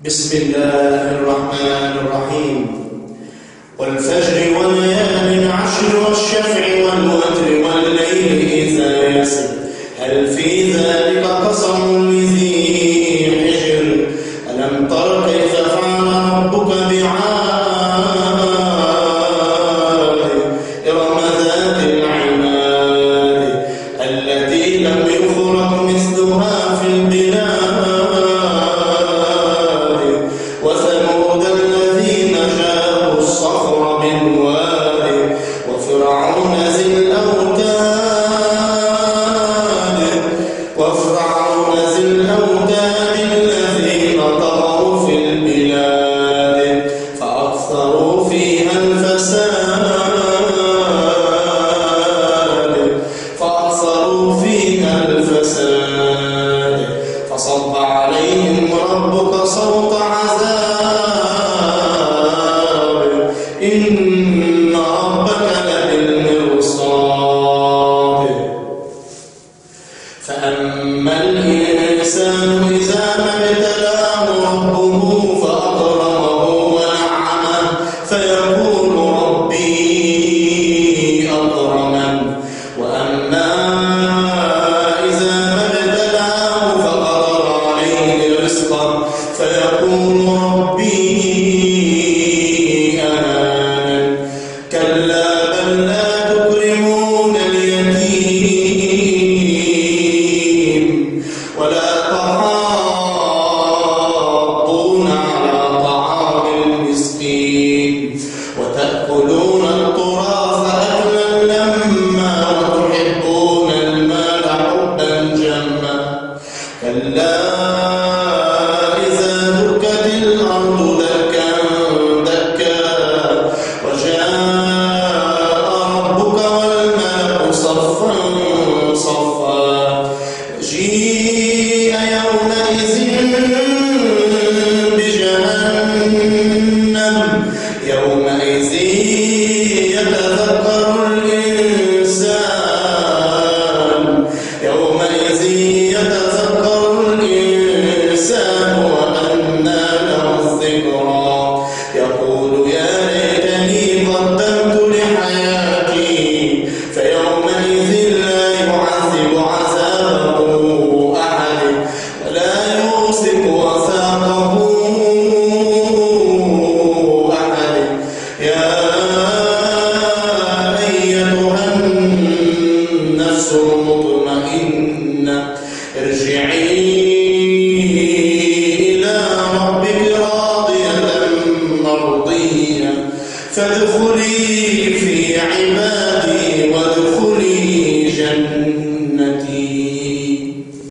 بسم الله الرحمن الرحيم. والفجر وليال عشر والشفع والوتر والليل إذا يسر هل في ذلك قسم لذي حجر ألم تر كيف فعل ربك بعاد إرم ذات العماد التي لم يخلق مثلها في البلاد وثمود الذين جابوا الصخر بالواد وفرعون ذي الأوتاد الذين طغوا في البلاد فأكثروا فيها الفساد فصب عليهم ربك صوت عذاب إن ربك لبالمرصاد فأما الإنسان إذا ما ابتلاه ربه فأكرمه ونعمه فيقول ربي أكرمن وأما إذا ما ابتلاه فقدر عليه رزقه فيقول ربي أهانن كلا بل لا تكرمون اليتيم ولا تحاضون على طعام المسكين وتأكلون التراث أكلا لما وتحبون المال حبا جما كلا إذا دكت الأرض دكا دكا وجاء ربك والملك صفا صفا جيء يومئذ بجهنم يومئذ يتذكر الإنسان وأنى له الذكرى يقول يا ليتني قدمت لحياتي فيومئذ لا يعذب عذابه أحد ولا يوثق وثاقه أحد يا أيتها النفس المطمئنة ارجعي إلى ربك راضية مرضية فادخلي في عبادي وادخلي